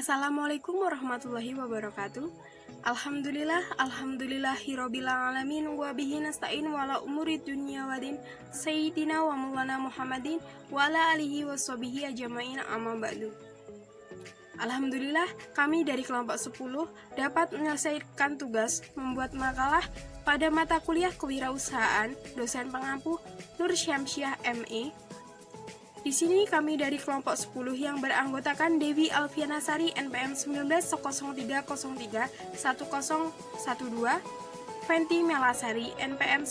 Assalamualaikum warahmatullahi wabarakatuh. Alhamdulillahirabbil alamin wa bihi nasta'in wa ala umuri dunya waddin sayyidina wa maulana Muhammadin wa ala alihi washabihi ajmain amma ba'du. Alhamdulillah, kami dari kelompok 10 dapat menyelesaikan tugas membuat makalah pada mata kuliah kewirausahaan dosen pengampu Nur Syamsiah ME. Di sini kami dari kelompok 10 yang beranggotakan Dewi Alfianasari NPM 1903031012, Fenty Melasari NPM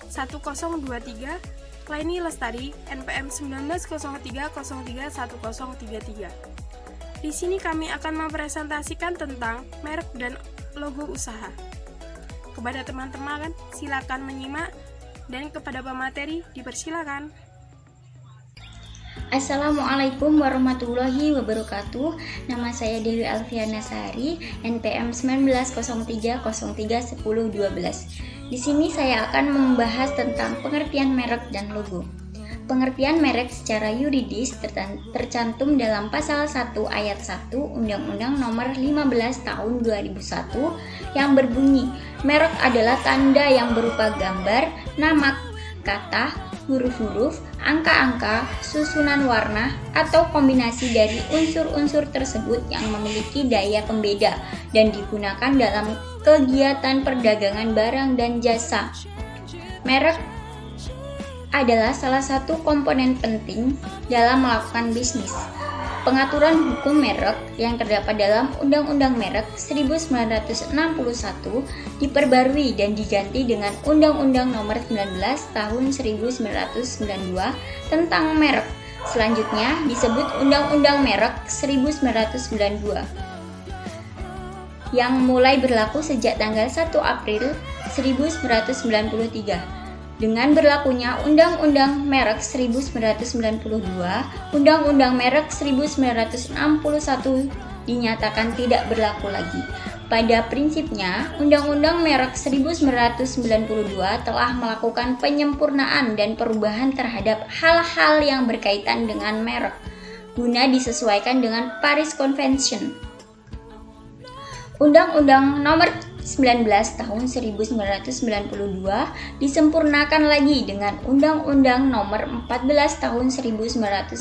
1903031023, Laini Lestari NPM 1903031033. Di sini kami akan mempresentasikan tentang merek dan logo usaha. Kepada teman-teman, silakan menyimak. Dan kepada pemateri dipersilakan. Assalamualaikum warahmatullahi wabarakatuh. Nama saya Dewi Alfianasari, NPM 1903031012. Di sini saya akan membahas tentang pengertian merek dan logo. Pengertian merek secara yuridis tercantum dalam pasal 1 ayat 1 Undang-Undang Nomor 15 Tahun 2001 yang berbunyi, merek adalah tanda yang berupa gambar, nama, kata, huruf-huruf, angka-angka, susunan warna, atau kombinasi dari unsur-unsur tersebut yang memiliki daya pembeda dan digunakan dalam kegiatan perdagangan barang dan jasa. Merek adalah salah satu komponen penting dalam melakukan bisnis. Pengaturan hukum merek yang terdapat dalam Undang-Undang Merek 1961 diperbarui dan diganti dengan Undang-Undang Nomor 19 Tahun 1992 tentang merek. Selanjutnya disebut Undang-Undang Merek 1992 yang mulai berlaku sejak tanggal 1 April 1993. Dengan berlakunya Undang-Undang Merek 1992, Undang-Undang Merek 1961 dinyatakan tidak berlaku lagi. Pada prinsipnya, Undang-Undang Merek 1992 telah melakukan penyempurnaan dan perubahan terhadap hal-hal yang berkaitan dengan merek, guna disesuaikan dengan Paris Convention. Undang-Undang Nomor 19 Tahun 1992 disempurnakan lagi dengan Undang-Undang Nomor 14 Tahun 1997.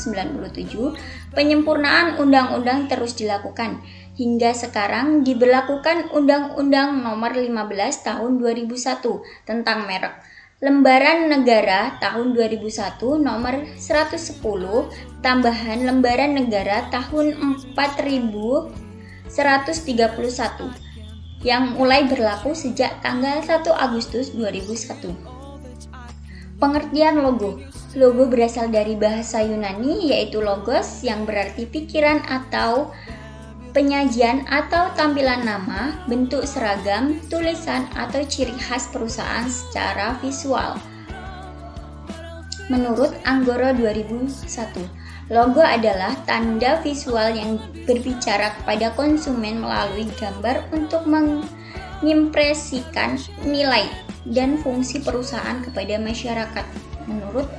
Penyempurnaan undang-undang terus dilakukan hingga sekarang diberlakukan Undang-Undang Nomor 15 Tahun 2001 tentang merek. Lembaran Negara Tahun 2001 Nomor 110 tambahan Lembaran Negara Tahun 4131 yang mulai berlaku sejak tanggal 1 Agustus 2001. Pengertian logo. Logo berasal dari bahasa Yunani yaitu logos yang berarti pikiran atau penyajian atau tampilan nama, bentuk seragam, tulisan atau ciri khas perusahaan secara visual. Menurut Anggoro 2001, logo adalah tanda visual yang berbicara kepada konsumen melalui gambar untuk mengimpresikan nilai dan fungsi perusahaan kepada masyarakat. Menurut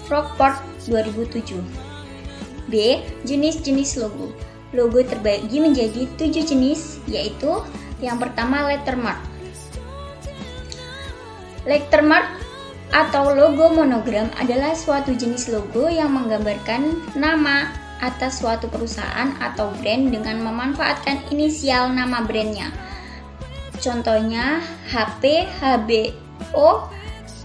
Frogport 2007. B. Jenis-jenis logo. Logo terbagi menjadi 7 jenis, yaitu yang pertama lettermark. Lettermark atau logo monogram adalah suatu jenis logo yang menggambarkan nama atas suatu perusahaan atau brand dengan memanfaatkan inisial nama brandnya. Contohnya HP, HBO,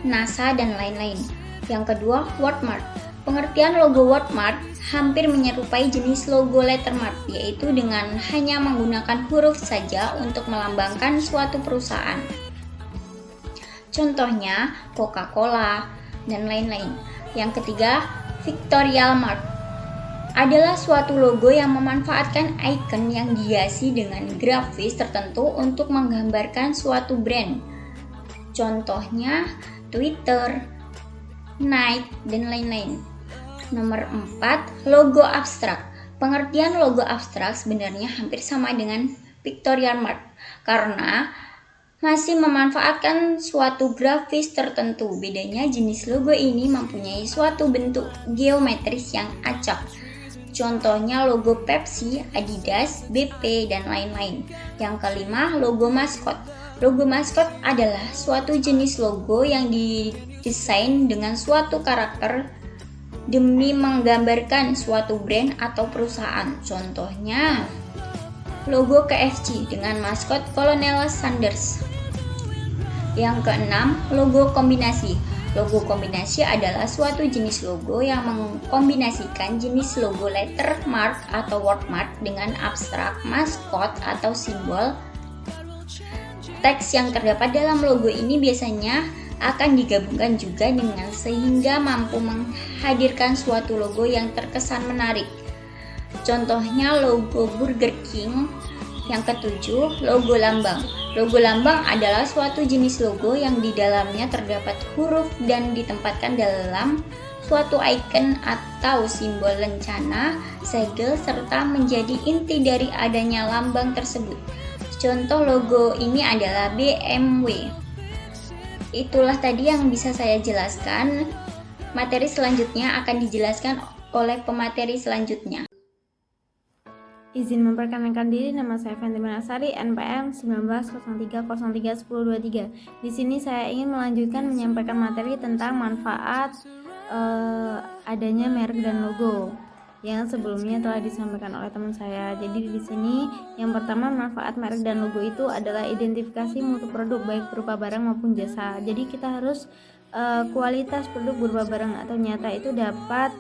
NASA, dan lain-lain. Yang kedua, wordmark. Pengertian logo wordmark hampir menyerupai jenis logo lettermark, yaitu dengan hanya menggunakan huruf saja untuk melambangkan suatu perusahaan. Contohnya Coca-Cola dan lain-lain. Yang ketiga, pictorial mark adalah suatu logo yang memanfaatkan icon yang dihiasi dengan grafis tertentu untuk menggambarkan suatu brand. Contohnya Twitter, Nike, dan lain-lain. Nomor 4, logo abstrak. Pengertian logo abstrak sebenarnya hampir sama dengan pictorial mark karena masih memanfaatkan suatu grafis tertentu. Bedanya jenis logo ini mempunyai suatu bentuk geometris yang acak. Contohnya logo Pepsi, Adidas, BP, dan lain-lain. Yang kelima, logo maskot. Logo maskot adalah suatu jenis logo yang didesain dengan suatu karakter demi menggambarkan suatu brand atau perusahaan. Contohnya, logo KFC dengan maskot Colonel Sanders. Yang keenam, logo kombinasi. Logo kombinasi adalah suatu jenis logo yang mengkombinasikan jenis logo letter mark atau word mark dengan abstrak, maskot atau simbol. Teks yang terdapat dalam logo ini biasanya akan digabungkan juga dengan sehingga mampu menghadirkan suatu logo yang terkesan menarik. Contohnya logo Burger King. Yang ketujuh, logo lambang. Logo lambang adalah suatu jenis logo yang di dalamnya terdapat huruf dan ditempatkan dalam suatu icon atau simbol lencana, segel, serta menjadi inti dari adanya lambang tersebut. Contoh logo ini adalah BMW. Itulah tadi yang bisa saya jelaskan. Materi selanjutnya akan dijelaskan oleh pemateri selanjutnya. Izin memperkenalkan diri, nama saya Fenty Manasari, NPM 1903031023. Di sini saya ingin melanjutkan menyampaikan materi tentang manfaat adanya merek dan logo yang sebelumnya telah disampaikan oleh teman saya. Jadi di sini yang pertama, manfaat merek dan logo itu adalah identifikasi mutu produk baik berupa barang maupun jasa. Jadi kita harus kualitas produk berupa barang atau nyata itu dapat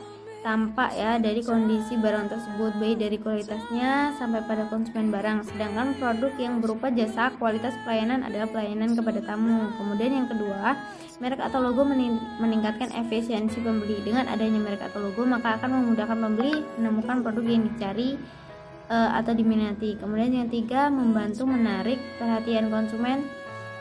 tampak ya dari kondisi barang tersebut, baik dari kualitasnya sampai pada konsumen barang. Sedangkan produk yang berupa jasa, kualitas pelayanan adalah pelayanan kepada tamu. Kemudian yang kedua, merek atau logo meningkatkan efisiensi pembeli. Dengan adanya merek atau logo, maka akan memudahkan pembeli menemukan produk yang dicari atau diminati. Kemudian yang tiga, membantu menarik perhatian konsumen.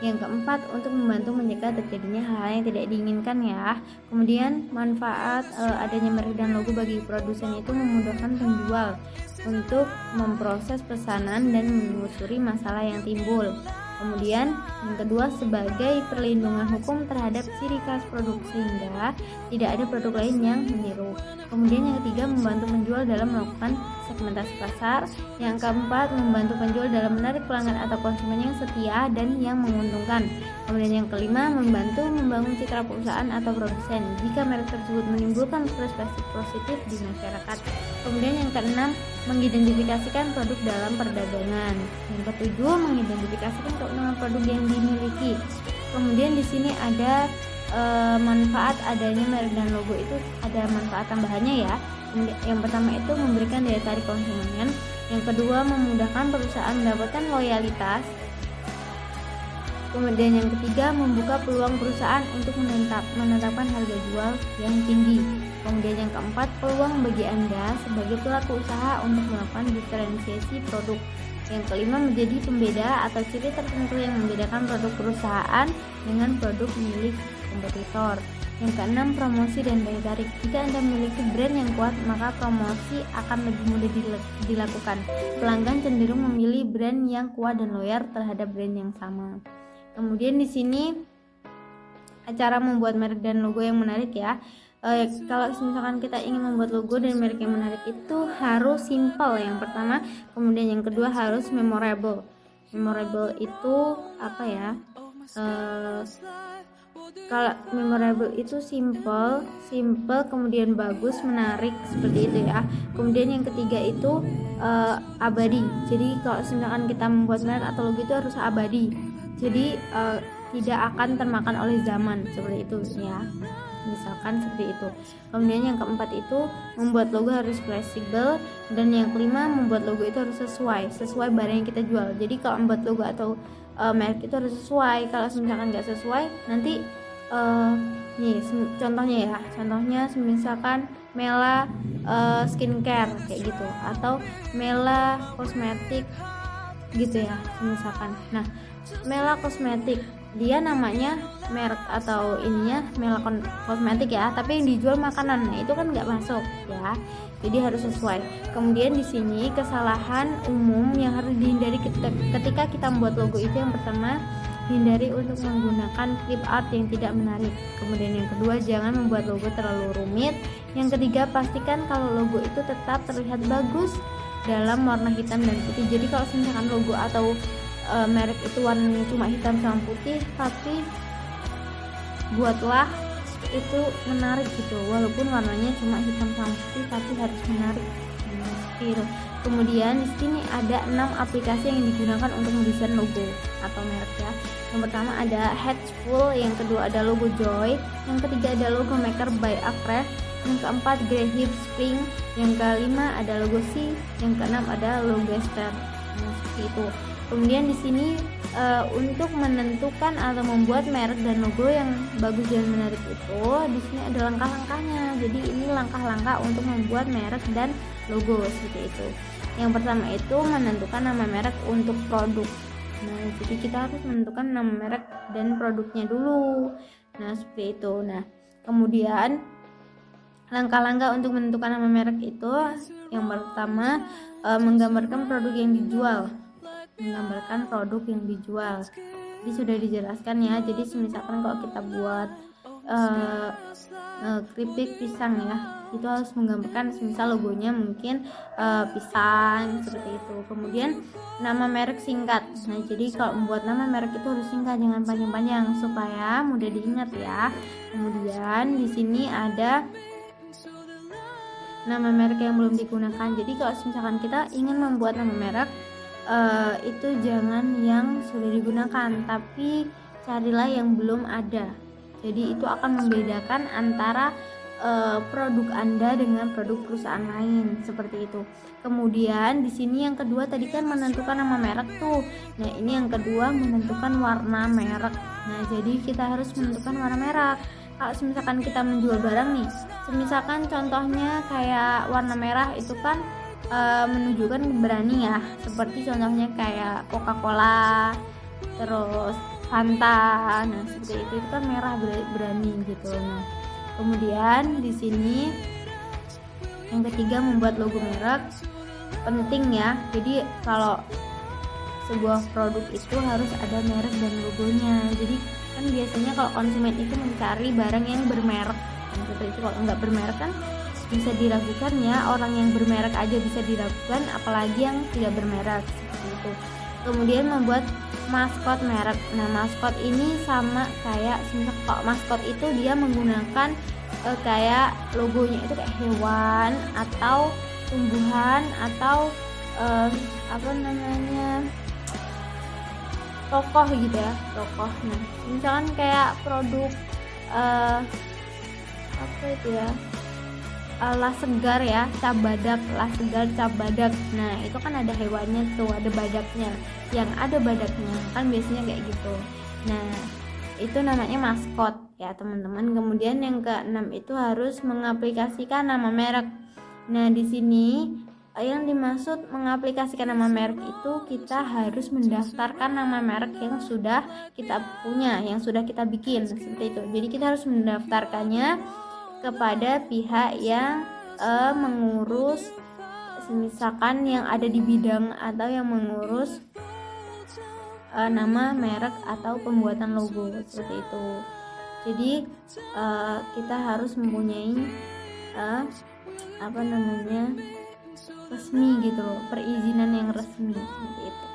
Yang keempat, untuk membantu mencegah terjadinya hal-hal yang tidak diinginkan ya. Kemudian manfaat adanya merek dan logo bagi produsen itu memudahkan penjual untuk memproses pesanan dan menelusuri masalah yang timbul. Kemudian yang kedua, sebagai perlindungan hukum terhadap ciri khas produk sehingga tidak ada produk lain yang meniru. Kemudian yang ketiga, membantu penjual dalam melakukan segmentasi pasar. Yang keempat, membantu penjual dalam menarik pelanggan atau konsumen yang setia dan yang menguntungkan. Kemudian yang kelima, membantu membangun citra perusahaan atau produsen jika merek tersebut menimbulkan prestasi positif di masyarakat. Kemudian yang keenam, mengidentifikasikan produk dalam perdagangan. Yang ketujuh, mengidentifikasikan keuntungan produk yang dimiliki. Kemudian di sini ada manfaat adanya merek dan logo itu ada manfaat tambahannya ya. Yang pertama itu memberikan daya tarik konsumen. Yang kedua, memudahkan perusahaan mendapatkan loyalitas. Kemudian yang ketiga, membuka peluang perusahaan untuk menetapkan harga jual yang tinggi. Kemudian yang keempat, peluang bagi Anda sebagai pelaku usaha untuk melakukan diferensiasi produk. Yang kelima, menjadi pembeda atau ciri tertentu yang membedakan produk perusahaan dengan produk milik kompetitor. Yang keenam, promosi dan daya tarik. Jika Anda memiliki brand yang kuat, maka promosi akan lebih mudah dilakukan. Pelanggan cenderung memilih brand yang kuat dan loyal terhadap brand yang sama. Kemudian di sini cara membuat merek dan logo yang menarik ya. Kalau misalkan kita ingin membuat logo dan merek yang menarik itu harus simple yang pertama, kemudian yang kedua harus memorable. Memorable itu apa ya? Kalau memorable itu simple, kemudian bagus, menarik seperti itu ya. Kemudian yang ketiga itu abadi. Jadi kalau misalkan kita membuat merek atau logo itu harus abadi. Jadi tidak akan termakan oleh zaman seperti itu ya. Misalkan seperti itu. Kemudian yang keempat itu membuat logo harus fleksibel, dan yang kelima membuat logo itu harus sesuai barang yang kita jual. Jadi kalau membuat logo atau merek itu harus sesuai. Kalau misalkan nggak sesuai, nanti nih contohnya misalkan Mela skincare kayak gitu, atau Mela kosmetik gitu ya misalkan. Nah, Mela kosmetik dia namanya merek atau ininya Mela kosmetik ya, tapi yang dijual makanan, nah itu kan nggak masuk ya. Jadi harus sesuai. Kemudian di sini kesalahan umum yang harus dihindari ketika kita membuat logo itu yang pertama, hindari untuk menggunakan clip art yang tidak menarik. Kemudian yang kedua, jangan membuat logo terlalu rumit. Yang ketiga, pastikan kalau logo itu tetap terlihat bagus dalam warna hitam dan putih. Jadi kalau misalkan logo atau merek itu warnanya cuma hitam sama putih, tapi buatlah itu menarik gitu, walaupun warnanya cuma hitam sama putih tapi harus menarik. Kemudian di sini ada 6 aplikasi yang digunakan untuk mendesain logo atau merek ya. Yang pertama ada Hatchful, yang kedua ada logo Joy, yang ketiga ada logo Maker by Ahrefs, yang keempat Grahip Spring, yang kelima ada logo C, yang keenam ada logo Star. Nah, seperti itu. Kemudian di sini untuk menentukan atau membuat merek dan logo yang bagus dan menarik itu, di sini ada langkah-langkahnya. Jadi ini langkah-langkah untuk membuat merek dan logo seperti itu. Yang pertama itu menentukan nama merek untuk produk. Nah, jadi kita harus menentukan nama merek dan produknya dulu. Nah, seperti itu. Nah, kemudian langkah-langkah untuk menentukan nama merek itu, yang pertama menggambarkan produk yang dijual. Jadi sudah dijelaskan ya. Jadi misalkan kalau kita buat keripik pisang ya, itu harus menggambarkan misal logonya mungkin pisang seperti itu. Kemudian nama merek singkat. Nah, jadi kalau membuat nama merek itu harus singkat, jangan panjang-panjang supaya mudah diingat ya. Kemudian di sini ada nama merek yang belum digunakan. Jadi kalau misalkan kita ingin membuat nama merek, itu jangan yang sudah digunakan, tapi carilah yang belum ada. Jadi itu akan membedakan antara produk Anda dengan produk perusahaan lain seperti itu. Kemudian di sini yang kedua tadi kan menentukan nama merek tuh. Nah, ini yang kedua menentukan warna merek. Nah, jadi kita harus menentukan warna merek. Kalau misalkan kita menjual barang nih, misalkan contohnya kayak warna merah itu kan menunjukkan berani ya, seperti contohnya kayak Coca-Cola, terus Fanta. Nah, seperti itu kan merah berani gitu. Nah, kemudian di sini yang ketiga membuat logo merek penting ya. Jadi kalau sebuah produk itu harus ada merek dan logonya. Jadi kan biasanya kalau konsumen itu mencari barang yang bermerek. Nah, seperti itu. Kalau nggak bermerek kan bisa diragukan ya, orang yang bermerek aja bisa diragukan, apalagi yang tidak bermerek seperti itu. Kemudian membuat maskot merek. Nah, maskot ini sama kayak kalau maskot itu dia menggunakan kayak logonya itu kayak hewan atau tumbuhan atau tokoh gitu ya, tokoh. Nah, misalkan kayak produk las segar ya, cap badak. Nah, itu kan ada hewannya tuh, ada badaknya. Yang ada badaknya kan biasanya kayak gitu. Nah, itu namanya maskot ya teman-teman. Kemudian yang keenam itu harus mengaplikasikan nama merek. Nah, di sini yang dimaksud mengaplikasikan nama merek itu kita harus mendaftarkan nama merek yang sudah kita punya, yang sudah kita bikin seperti itu. Jadi kita harus mendaftarkannya kepada pihak yang mengurus, misalkan yang ada di bidang atau yang mengurus nama merek atau pembuatan logo seperti itu. Jadi kita harus mempunyai resmi gitu loh, perizinan yang resmi seperti itu.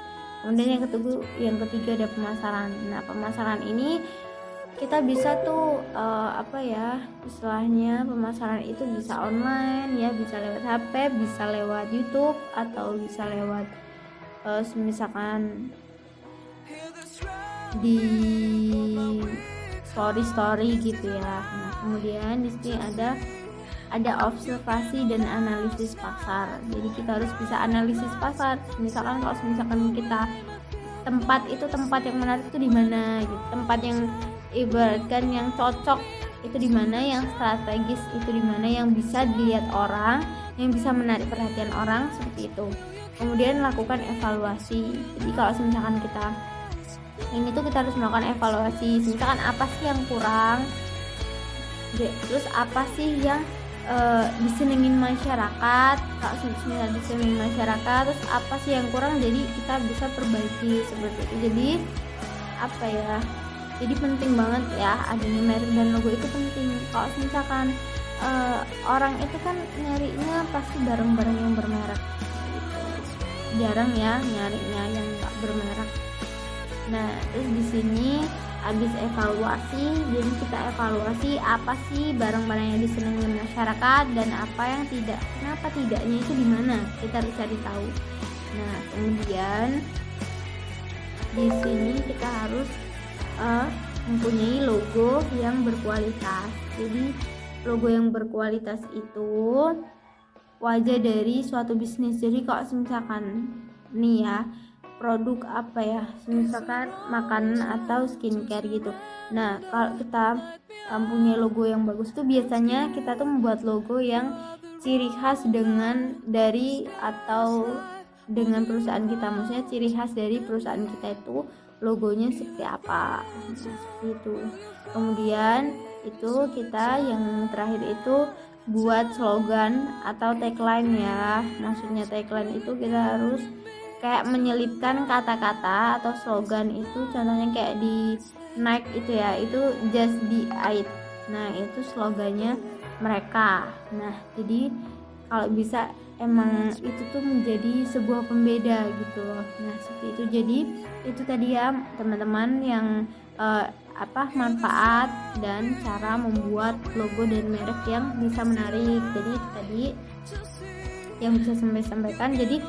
Kemudian yang ketiga ada pemasaran. Nah, pemasaran ini kita bisa tuh istilahnya pemasaran itu bisa online ya, bisa lewat HP, bisa lewat YouTube, atau bisa lewat misalkan di story gitu ya. Nah, kemudian di sini ada observasi dan analisis pasar. Jadi kita harus bisa analisis pasar. Misalkan kalau kita tempat yang menarik itu di mana gitu. Tempat yang ibaratkan yang cocok itu di mana, yang strategis itu di mana, yang bisa dilihat orang, yang bisa menarik perhatian orang seperti itu. Kemudian lakukan evaluasi. Jadi kalau misalkan kita harus melakukan evaluasi. Misalkan apa sih yang kurang, terus apa sih yang disenengin masyarakat. Kalau misalnya disenengin masyarakat, terus apa sih yang kurang, jadi kita bisa perbaiki seperti itu. Jadi apa ya, jadi penting banget ya adanya merek dan logo itu penting. Kalau misalkan orang itu kan nyarinya pasti barang-barang yang bermerek gitu. Jarang ya nyarinya yang nggak bermerek. Nah, terus di sini habis evaluasi, jadi kita evaluasi apa sih barang-barang yang disenangi masyarakat dan apa yang tidak. Kenapa tidaknya itu di mana? Kita harus cari tahu. Nah, kemudian di sini kita harus mempunyai logo yang berkualitas. Jadi logo yang berkualitas itu wajah dari suatu bisnis. Jadi kalau misalkan nih ya, produk apa ya, misalkan makanan atau skincare gitu. Nah, kalau kita punya logo yang bagus tuh biasanya kita tuh membuat logo yang ciri khas dengan dari atau dengan perusahaan kita. Maksudnya ciri khas dari perusahaan kita itu logonya seperti apa. Nah, seperti itu. Kemudian itu kita yang terakhir itu buat slogan atau tagline ya. Maksudnya tagline itu kita harus kayak menyelipkan kata-kata atau slogan itu, contohnya kayak di Nike itu ya, itu just be it. Nah, itu slogannya mereka. Nah, jadi kalau bisa emang itu tuh menjadi sebuah pembeda gitu loh. Nah, seperti itu. Jadi itu tadi ya teman-teman yang manfaat dan cara membuat logo dan merek yang bisa menarik. Jadi itu tadi yang bisa sampaikan. Jadi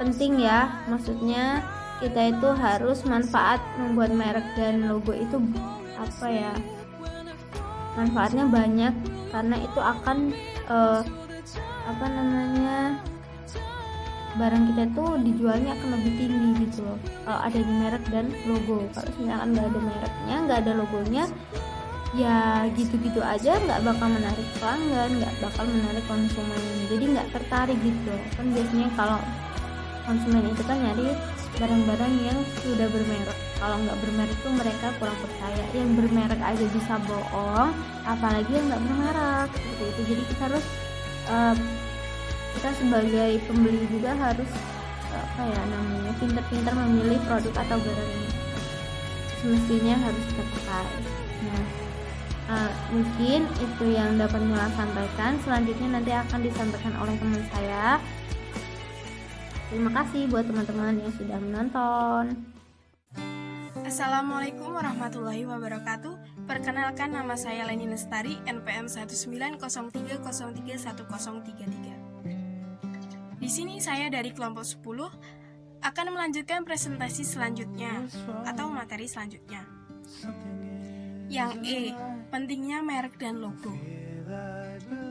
penting ya, maksudnya kita itu harus manfaat membuat merek dan logo itu apa ya, manfaatnya banyak karena itu akan barang kita itu dijualnya akan lebih tinggi gitu loh kalau adanya merek dan logo. Kalau misalkan nggak ada mereknya, nggak ada logonya, ya gitu-gitu aja, nggak bakal menarik pelanggan, nggak bakal menarik konsumen, jadi nggak tertarik gitu loh. Kan biasanya kalau konsumen itu kan nyari barang-barang yang sudah bermerek. Kalau nggak bermerek tuh mereka kurang percaya. Yang bermerek aja bisa bohong, apalagi yang nggak bermerek seperti itu. Jadi kita harus kita sebagai pembeli juga harus pintar-pintar memilih produk atau barang ini. Semestinya harus terpakai. Nah, mungkin itu yang dapat Mila sampaikan. Selanjutnya nanti akan disampaikan oleh teman saya. Terima kasih buat teman-teman yang sudah menonton. Assalamualaikum warahmatullahi wabarakatuh. Perkenalkan, nama saya Leni Lestari, NPM 19030310133. Di sini saya dari kelompok 10 akan melanjutkan presentasi selanjutnya atau materi selanjutnya. Yang E, pentingnya merek dan logo.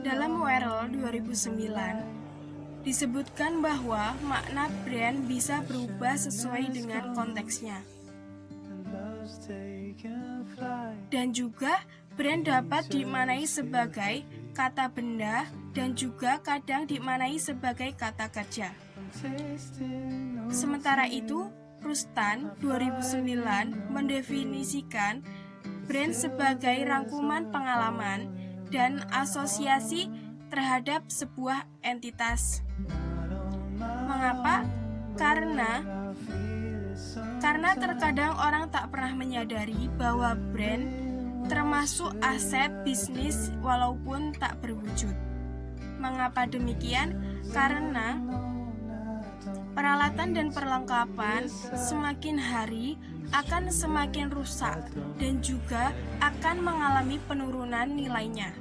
Dalam URL 2009 disebutkan bahwa makna brand bisa berubah sesuai dengan konteksnya. Dan juga brand dapat dimaknai sebagai kata benda dan juga kadang dimaknai sebagai kata kerja. Sementara itu, Rustan 2009 mendefinisikan brand sebagai rangkuman pengalaman dan asosiasi terhadap sebuah entitas. Mengapa? Karena terkadang orang tak pernah menyadari bahwa brand termasuk aset bisnis walaupun tak berwujud. Mengapa demikian? Karena peralatan dan perlengkapan semakin hari akan semakin rusak dan juga akan mengalami penurunan nilainya.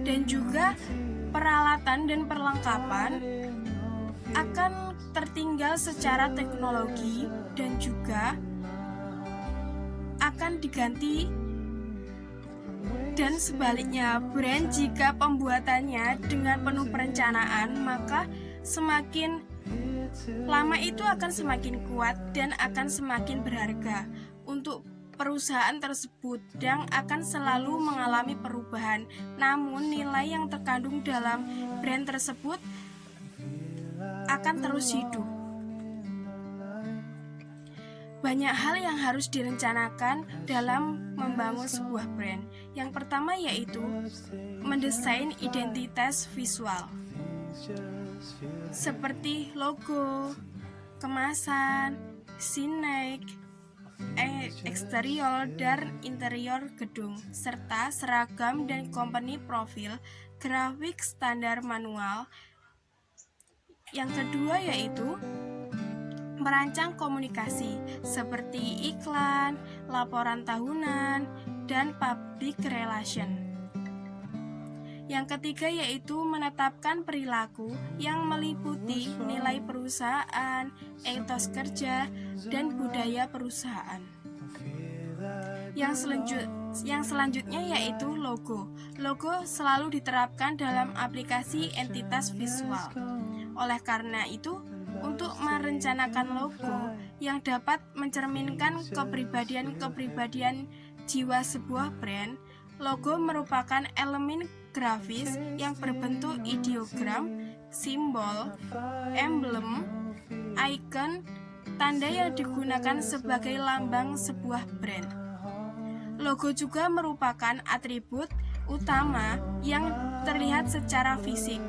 Dan juga peralatan dan perlengkapan akan tertinggal secara teknologi dan juga akan diganti. Dan sebaliknya, brand jika pembuatannya dengan penuh perencanaan, maka semakin lama itu akan semakin kuat dan akan semakin berharga untuk perusahaan tersebut dan akan selalu mengalami perubahan. Namun nilai yang terkandung dalam brand tersebut akan terus hidup. Banyak hal yang harus direncanakan dalam membangun sebuah brand. Yang pertama yaitu mendesain identitas visual, seperti logo, kemasan, sinek, eksterior dan interior gedung, serta seragam dan company profil, grafik standar manual. Yang kedua yaitu merancang komunikasi seperti iklan, laporan tahunan, dan public relation. Yang ketiga yaitu menetapkan perilaku yang meliputi nilai perusahaan, etos kerja, dan budaya perusahaan. Yang selanjutnya yaitu logo. Logo selalu diterapkan dalam aplikasi entitas visual. Oleh karena itu, untuk merencanakan logo yang dapat mencerminkan kepribadian jiwa sebuah brand, logo merupakan elemen grafis yang berbentuk ideogram, simbol, emblem, icon, tanda yang digunakan sebagai lambang sebuah brand. Logo juga merupakan atribut utama yang terlihat secara fisik.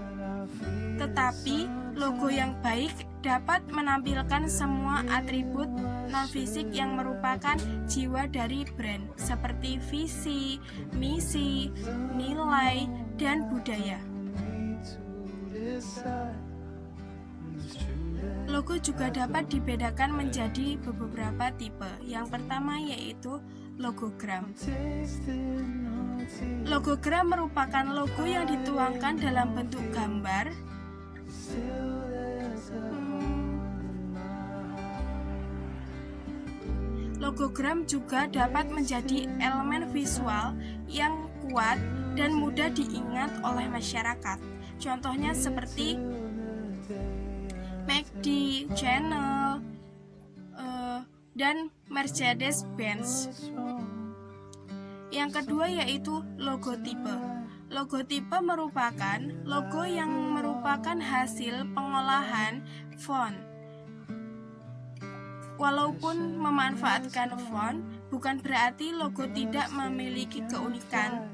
Tetapi logo yang baik dapat menampilkan semua atribut non-fisik yang merupakan jiwa dari brand, seperti visi, misi, nilai, dan budaya. Logo juga dapat dibedakan menjadi beberapa tipe. Yang pertama yaitu logogram. Logogram merupakan logo yang dituangkan dalam bentuk gambar. Logogram juga dapat menjadi elemen visual yang kuat dan mudah diingat oleh masyarakat. Contohnya seperti McD, Channel, dan Mercedes-Benz. Yang kedua yaitu logotipe. Logotipe merupakan logo yang merupakan hasil pengolahan font. Walaupun memanfaatkan font, bukan berarti logo tidak memiliki keunikan.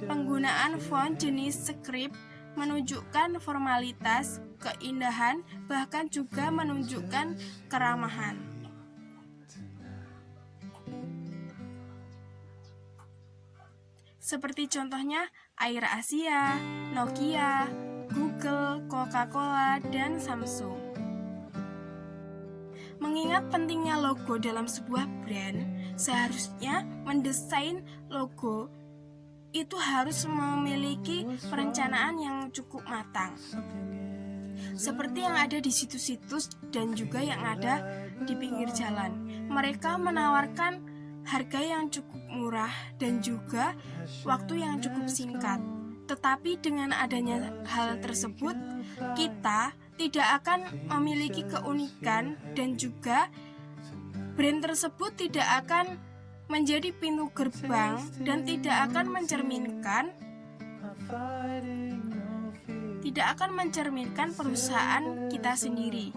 Penggunaan font jenis script menunjukkan formalitas, keindahan, bahkan juga menunjukkan keramahan. Seperti contohnya AirAsia, Nokia, Google, Coca-Cola, dan Samsung. Mengingat pentingnya logo dalam sebuah brand, seharusnya mendesain logo itu harus memiliki perencanaan yang cukup matang. Seperti yang ada di situs-situs dan juga yang ada di pinggir jalan. Mereka menawarkan harga yang cukup murah dan juga waktu yang cukup singkat. Tetapi dengan adanya hal tersebut, kita tidak akan memiliki keunikan dan juga brand tersebut tidak akan menjadi pintu gerbang dan tidak akan mencerminkan perusahaan kita sendiri.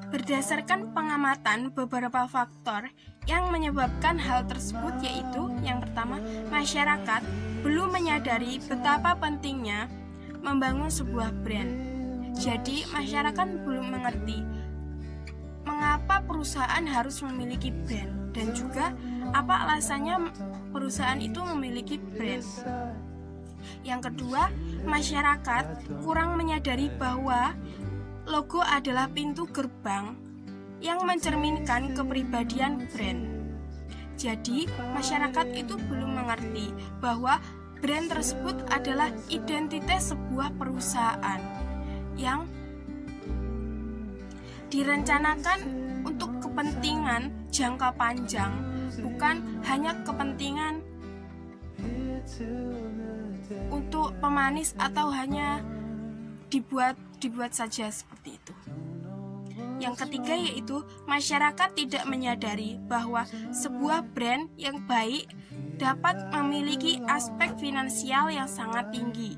Berdasarkan pengamatan, beberapa faktor yang menyebabkan hal tersebut yaitu yang pertama, masyarakat belum menyadari betapa pentingnya membangun sebuah brand. Jadi, masyarakat belum mengerti mengapa perusahaan harus memiliki brand dan juga apa alasannya perusahaan itu memiliki brand. Yang kedua, masyarakat kurang menyadari bahwa logo adalah pintu gerbang yang mencerminkan kepribadian brand. Jadi, masyarakat itu belum mengerti bahwa brand tersebut adalah identitas sebuah perusahaan yang direncanakan untuk kepentingan jangka panjang, bukan hanya kepentingan untuk pemanis atau hanya dibuat saja seperti itu. Yang ketiga yaitu masyarakat tidak menyadari bahwa sebuah brand yang baik dapat memiliki aspek finansial yang sangat tinggi.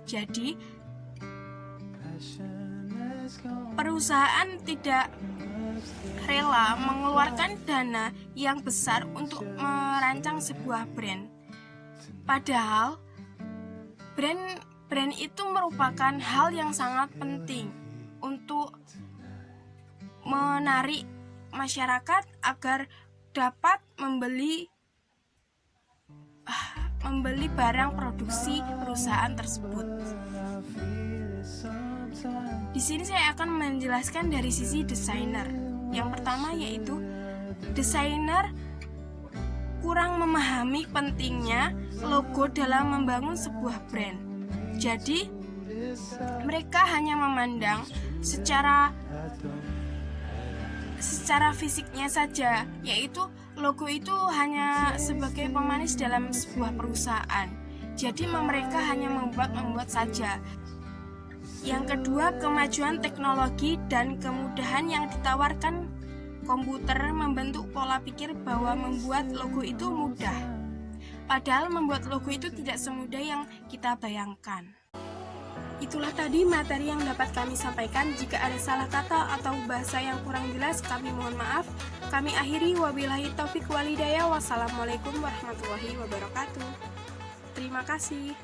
Jadi, perusahaan tidak rela mengeluarkan dana yang besar untuk merancang sebuah brand. Padahal brand itu merupakan hal yang sangat penting untuk menarik masyarakat agar dapat membeli barang produksi perusahaan tersebut. Di sini saya akan menjelaskan dari sisi desainer. Yang pertama yaitu desainer kurang memahami pentingnya logo dalam membangun sebuah brand. Jadi, mereka hanya memandang secara fisiknya saja, yaitu logo itu hanya sebagai pemanis dalam sebuah perusahaan. Jadi mereka hanya membuat saja. Yang kedua, kemajuan teknologi dan kemudahan yang ditawarkan komputer membentuk pola pikir bahwa membuat logo itu mudah. Padahal membuat logo itu tidak semudah yang kita bayangkan. Itulah tadi materi yang dapat kami sampaikan. Jika ada salah kata atau bahasa yang kurang jelas, kami mohon maaf. Kami akhiri, wabillahi taufik walhidayah. Wassalamualaikum warahmatullahi wabarakatuh. Terima kasih.